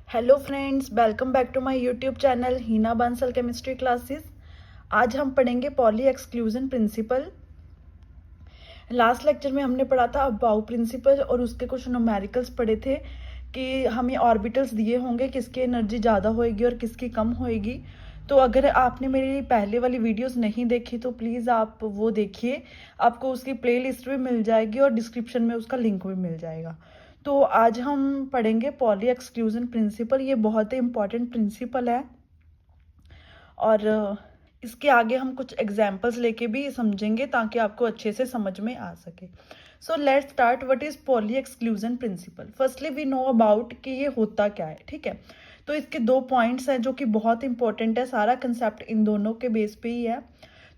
Hello friends, welcome back to my YouTube channel Heena Bansal chemistry classes. आज हम पढ़ेंगे Pauli exclusion principle. Last lecture में हमने पढ़ा था अबाउ प्रिंसिपल और उसके कुछ न्यूमेरिकल्स पढ़े थे कि हमें ऑर्बिटल्स दिए होंगे किसकी एनर्जी ज़्यादा होएगी और किसकी कम होएगी। तो अगर आपने मेरी पहले वाली वीडियोस नहीं देखी तो प्लीज़ आप वो देखिए, आपको उसकी प्लेलिस्ट भी मिल जाएगी और डिस्क्रिप्शन में उसका लिंक भी मिल जाएगा। तो आज हम पढ़ेंगे पॉली एक्सक्लूजन प्रिंसिपल। ये बहुत ही इंपॉर्टेंट प्रिंसिपल है और इसके आगे हम कुछ एग्जाम्पल्स लेके भी समझेंगे ताकि आपको अच्छे से समझ में आ सके। So let's start. What is Pauli exclusion principle? Firstly we know about कि ये होता क्या है, ठीक है। तो इसके दो पॉइंट्स हैं जो कि बहुत इंपॉर्टेंट है, सारा कंसेप्ट इन दोनों के बेस पे ही है।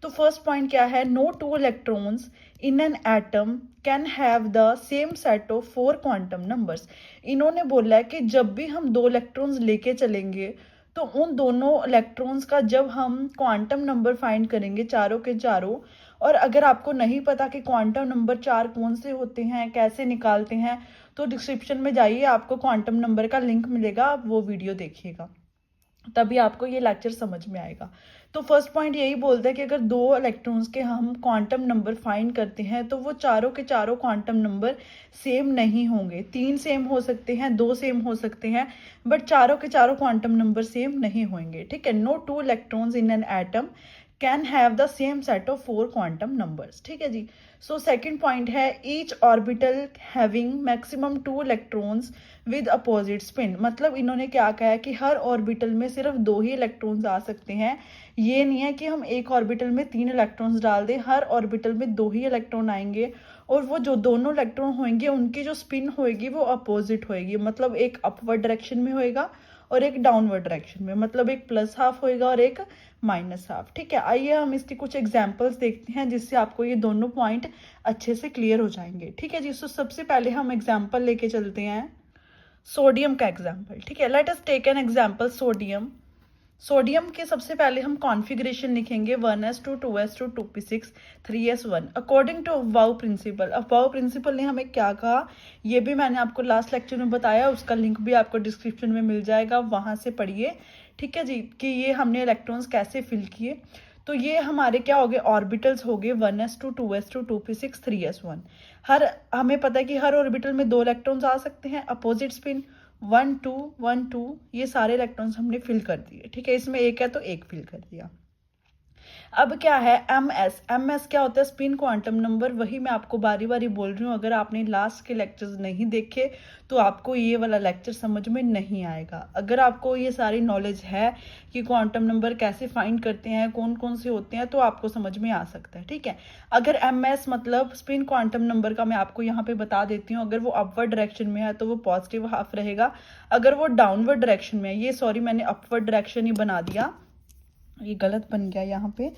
तो फर्स्ट पॉइंट क्या है? No two electrons in an atom can have the same set of 4 quantum numbers. इन्होंने बोला है कि जब भी हम दो इलेक्ट्रॉन्स लेके चलेंगे तो उन दोनों इलेक्ट्रॉन्स का जब हम क्वांटम नंबर फाइंड करेंगे चारों के चारों, और अगर आपको नहीं पता कि क्वांटम नंबर 4 कौन से होते हैं, कैसे निकालते हैं, तो डिस्क्रिप्शन में जाइए, आपको क्वांटम नंबर का लिंक मिलेगा, आप वो वीडियो देखिएगा, तभी आपको ये लेक्चर समझ में आएगा। तो फर्स्ट पॉइंट यही बोलता है कि अगर दो इलेक्ट्रॉन्स के हम क्वांटम नंबर फाइंड करते हैं तो वो चारों के चारों क्वांटम नंबर सेम नहीं होंगे। 3 सेम हो सकते हैं, 2 सेम हो सकते हैं, बट चारों के चारों क्वांटम नंबर सेम नहीं होंगे, ठीक है। No two electrons in an atom can have the same set of 4 quantum numbers, ठीक है जी। सो सेकंड पॉइंट है each orbital having maximum 2 electrons with opposite spin. मतलब इन्होंने क्या कहा है कि हर ऑर्बिटल में सिर्फ 2 ही इलेक्ट्रॉन्स आ सकते हैं। ये नहीं है कि हम एक ऑर्बिटल में 3 इलेक्ट्रॉन्स डाल दें, हर ऑर्बिटल में 2 ही इलेक्ट्रॉन आएंगे और वो जो दोनों इलेक्ट्रॉन होंगे उनकी जो स्पिन होएगी वो अपोजिट होएगी। मतलब एक अपवर्ड डायरेक्शन में होएगा और एक डाउनवर्ड डायरेक्शन में, मतलब एक प्लस हाफ होएगा और एक माइनस हाफ, ठीक है। आइए हम इसके कुछ एग्जाम्पल्स देखते हैं जिससे आपको ये दोनों पॉइंट अच्छे से क्लियर हो जाएंगे, ठीक है जी। सो सबसे पहले हम एग्जाम्पल लेके चलते हैं सोडियम का एग्जाम्पल, ठीक है। Let us take an example sodium. Sodium के सबसे पहले हम कॉन्फ़िगरेशन लिखेंगे 1s2 2s2 2p6 3s1 according to Aufbau principle. Aufbau principle ने हमें क्या कहा ये भी मैंने आपको लास्ट लेक्चर में बताया, उसका लिंक भी आपको डिस्क्रिप्शन में मिल जाएगा, वहां से पढ़िए, ठीक है जी, कि ये हमने इलेक्ट्रॉन्स कैसे फिल किए। तो ये हमारे क्या हो गए? ऑर्बिटल्स हो गए 1s2 2s2 2p6 3s1। हर हमें पता है कि हर ऑर्बिटल में 2 इलेक्ट्रॉन्स आ सकते हैं, अपोजिट स्पिन 1 2 1 2, ये सारे इलेक्ट्रॉन्स हमने फिल कर दिए, ठीक है। इसमें एक है तो एक फिल कर दिया। अब क्या है? एम एस क्या होता है? Spin quantum number. वही मैं आपको बारी बारी बोल रही हूँ, अगर आपने लास्ट के लेक्चर्स नहीं देखे तो आपको ये वाला लेक्चर समझ में नहीं आएगा। अगर आपको ये सारी नॉलेज है कि क्वांटम नंबर कैसे फाइंड करते हैं, कौन कौन से होते हैं, तो आपको समझ में आ सकता है, ठीक है। अगर एम एस मतलब स्पिन क्वांटम नंबर का मैं आपको यहाँ पे बता देती हूँ, अगर वो अपवर्ड डायरेक्शन में है तो वो पॉजिटिव हाफ रहेगा, अगर वो डाउनवर्ड डायरेक्शन में है, ये सॉरी मैंने अपवर्ड डायरेक्शन ही बना दिया, ये गलत बन गया, यहाँ पे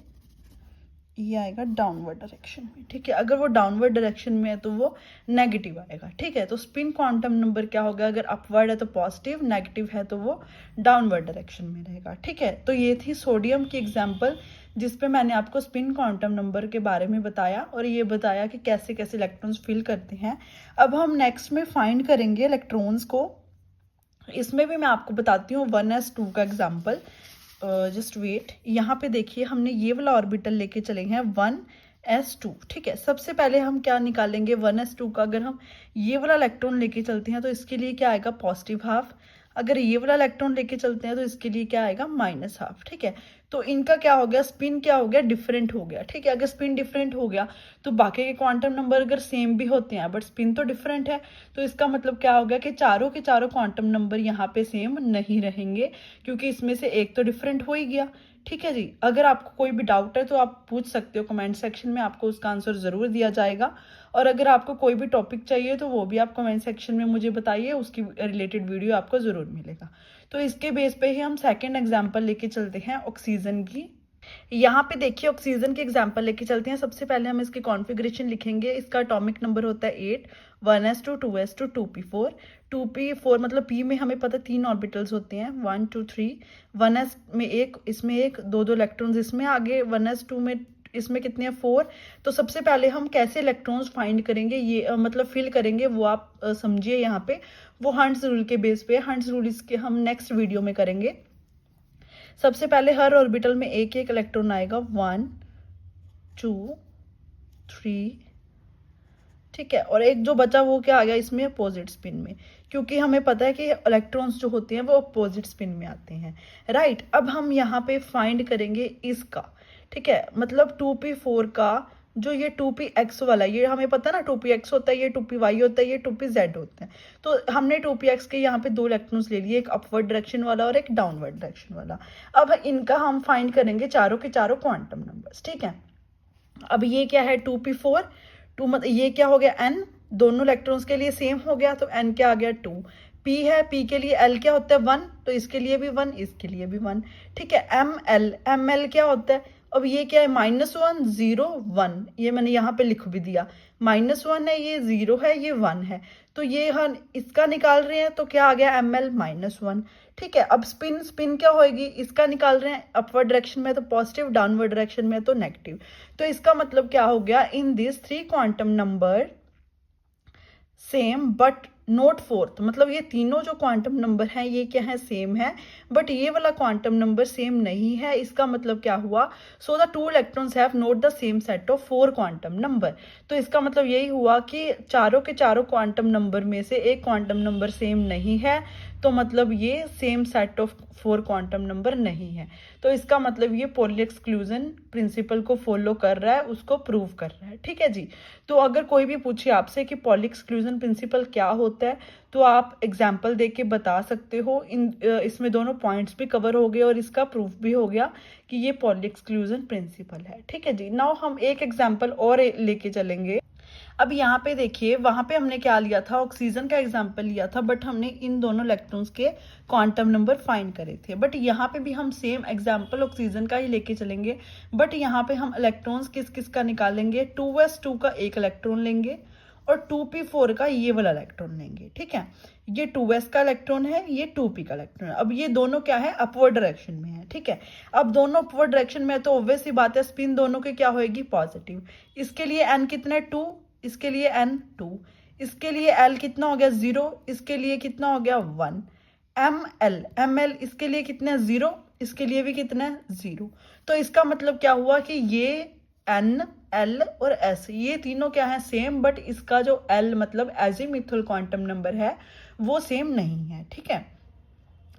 ये आएगा डाउनवर्ड डायरेक्शन में, ठीक है। अगर वो डाउनवर्ड डायरेक्शन में है तो वो नेगेटिव आएगा, ठीक है। तो स्पिन क्वांटम नंबर क्या होगा? अगर अपवर्ड है तो पॉजिटिव, नेगेटिव है तो वो डाउनवर्ड डायरेक्शन में रहेगा, ठीक है। तो ये थी सोडियम की एग्जाम्पल जिसपे मैंने आपको स्पिन क्वांटम नंबर के बारे में बताया और ये बताया कि कैसे कैसे इलेक्ट्रॉन्स फिल करते हैं। अब हम नेक्स्ट में फाइंड करेंगे इलेक्ट्रॉन्स को। इसमें भी मैं आपको बताती हूँ 1s2 का एग्जाम्पल। जस्ट वेट, यहाँ पे देखिए हमने ये वाला ऑर्बिटल लेके चले हैं 1s2, ठीक है। सबसे पहले हम क्या निकालेंगे 1s2 का? अगर हम ये वाला इलेक्ट्रॉन लेके चलते हैं तो इसके लिए क्या आएगा? Positive half. अगर ये वाला इलेक्ट्रॉन लेके चलते हैं तो इसके लिए क्या आएगा? माइनस हाफ, ठीक है। तो इनका क्या हो गया? स्पिन क्या हो गया? डिफरेंट हो गया, ठीक है। अगर स्पिन डिफरेंट हो गया तो बाकी के क्वांटम नंबर अगर सेम भी होते हैं बट स्पिन तो डिफरेंट है, तो इसका मतलब क्या हो गया कि चारों के चारों क्वांटम नंबर यहाँ पे सेम नहीं रहेंगे, क्योंकि इसमें से एक तो डिफरेंट हो ही गया, ठीक है जी। अगर आपको कोई भी डाउट है तो आप पूछ सकते हो कमेंट सेक्शन में, आपको उसका आंसर ज़रूर दिया जाएगा। और अगर आपको कोई भी टॉपिक चाहिए तो वो भी आप कमेंट सेक्शन में मुझे बताइए, उसकी रिलेटेड वीडियो आपको ज़रूर मिलेगा। तो इसके बेस पे ही हम सेकेंड एग्जाम्पल लेके चलते हैं ऑक्सीजन की। यहाँ पे देखिए ऑक्सीजन की एग्जांपल लेके चलते हैं। सबसे पहले हम इसकी कॉन्फ़िगरेशन लिखेंगे। इसका एटॉमिक नंबर होता है 8, 1s2 2s2 2p4। 2p4 मतलब p में हमें पता 3 ऑर्बिटल्स होते हैं, 1 2 3। 1s में एक, इसमें एक, दो दो इलेक्ट्रॉन्स इसमें आगे, 1s2 में इसमें कितने हैं 4। तो सबसे पहले हम कैसे इलेक्ट्रॉन्स फाइंड करेंगे, ये मतलब फिल करेंगे, वो आप समझिए यहाँ पे। वो हंट्स रूल के बेस पे, हंट्स रूल इसके हम नेक्स्ट वीडियो में करेंगे। सबसे पहले हर ऑर्बिटल में एक एक इलेक्ट्रॉन आएगा, 1 2 3, ठीक है। और एक जो बचा वो क्या आ गया इसमें, अपोजिट स्पिन में, क्योंकि हमें पता है कि इलेक्ट्रॉन्स जो होते हैं वो अपोजिट स्पिन में आते हैं, राइट। अब हम यहाँ पे फाइंड करेंगे इसका, ठीक है, मतलब 2p4 का जो ये 2px वाला, ये हमें पता है ना 2px होता है, ये 2py होता है, ये 2pz होता है। तो हमने 2px के यहाँ पे 2 इलेक्ट्रॉन्स ले लिए, एक अपवर्ड डायरेक्शन वाला और एक डाउनवर्ड डायरेक्शन वाला। अब इनका हम फाइंड करेंगे चारों के चारों क्वांटम नंबर्स, ठीक है। अब ये क्या है 2p4, ये क्या हो गया n, दोनों इलेक्ट्रॉन्स के लिए सेम हो गया, तो n क्या आ गया 2। p है, p के लिए l क्या होता है 1, तो इसके लिए भी 1, इसके लिए भी 1, ठीक है। ml क्या होता है, अब ये क्या है -1 0 1, ये मैंने यहाँ पे लिख भी दिया, -1 है, ये 0 है, ये 1 है, तो ये हम इसका निकाल रहे हैं, तो क्या आ गया ml -1, ठीक है। अब स्पिन क्या होएगी, इसका निकाल रहे हैं, अपवर्ड डायरेक्शन में तो पॉजिटिव, डाउनवर्ड डायरेक्शन में तो नेगेटिव। तो इसका मतलब क्या हो गया, in this 3 quantum number same but note fourth, मतलब ये तीनों जो क्वांटम नंबर हैं ये क्या है, सेम है, बट ये वाला क्वांटम नंबर सेम नहीं है। इसका मतलब क्या हुआ, so the 2 electrons have note the same set of 4 quantum number. तो इसका मतलब यही हुआ कि चारों के चारों क्वांटम नंबर में से एक क्वांटम नंबर सेम नहीं है, तो मतलब ये same set of 4 quantum number नहीं है। तो इसका मतलब ये पॉली एक्सक्लूजन प्रिंसिपल को फॉलो कर रहा है, उसको प्रूव कर रहा है, ठीक है जी। तो अगर कोई भी पूछे आपसे कि पॉली एक्सक्लूजन प्रिंसिपल क्या होता है, तो आप एग्जाम्पल दे के बता सकते हो। इसमें दोनों पॉइंट्स भी कवर हो गए और इसका प्रूफ भी हो गया कि ये पॉली एक्सक्लूजन प्रिंसिपल है, ठीक है जी। नाउ हम एक एग्जाम्पल और लेके चलेंगे। अब यहाँ पे देखिए, वहां पे हमने क्या लिया था, ऑक्सीजन का एग्जाम्पल लिया था, बट हमने इन दोनों इलेक्ट्रॉन्स के क्वांटम नंबर फाइंड करे थे। बट यहाँ पे भी हम सेम एग्जाम्पल ऑक्सीजन का ही लेके चलेंगे, बट यहाँ पे हम इलेक्ट्रॉन्स किस किस का निकालेंगे, 2s2 का एक इलेक्ट्रॉन लेंगे और 2p4 का ये वाला इलेक्ट्रॉन लेंगे, ठीक है। ये 2s का इलेक्ट्रॉन है, ये 2p का इलेक्ट्रॉन है। अब ये दोनों क्या है, अपवर्ड डायरेक्शन में है, ठीक है। अब दोनों अपवर्ड डायरेक्शन में है, तो ऑब्वियस सी बात है स्पिन दोनों के क्या होगी, पॉजिटिव। इसके लिए n कितना है 2, इसके लिए n 2, इसके लिए l कितना हो गया 0, इसके लिए कितना हो गया 1। ml इसके लिए कितना है 0, इसके लिए भी कितना है 0। तो इसका मतलब क्या हुआ कि ये n l और s ये तीनों क्या है, सेम, बट इसका जो l मतलब एजीमुथल क्वांटम नंबर है वो सेम नहीं है, ठीक है।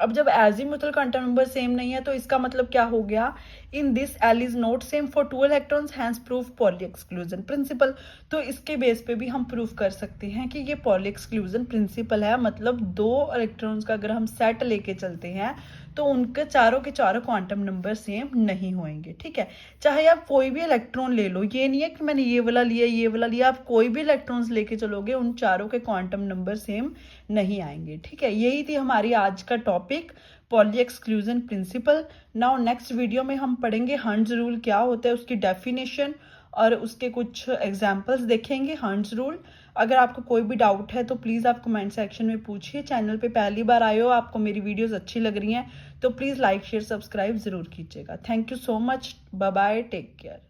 अब जब एजीमुथल क्वांटम नंबर सेम नहीं है, तो इसका मतलब क्या हो गया, in this L is not same for 2 electrons, hence proof Pauli exclusion principle. तो इसके बेस पे भी हम प्रूफ कर सकते हैं कि ये पॉली एक्सक्लूजन प्रिंसिपल है, मतलब 2 इलेक्ट्रॉन्स का अगर हम सेट लेके चलते हैं तो उनके चारों के चारों क्वांटम नंबर सेम नहीं होंगे, ठीक है। चाहे आप कोई भी इलेक्ट्रॉन ले लो, ये नहीं है कि मैंने ये वाला लिया ये वाला लिया, आप कोई भी इलेक्ट्रॉन्स लेके चलोगे उन चारों के क्वांटम नंबर सेम नहीं आएंगे, ठीक है। यही थी हमारी आज का topic, poly exclusion principal. Now next video में हम पढ़ेंगे हंट्स रूल क्या होता है, उसकी डेफिनेशन और उसके कुछ एग्जाम्पल्स देखेंगे हंट्स रूल। अगर आपको कोई भी डाउट है तो प्लीज़ आप कमेंट सेक्शन में पूछिए। चैनल पे पहली बार आए हो, आपको मेरी वीडियोस अच्छी लग रही हैं तो प्लीज़ लाइक शेयर सब्सक्राइब ज़रूर कीजिएगा। Thank you so much, bye bye, take care.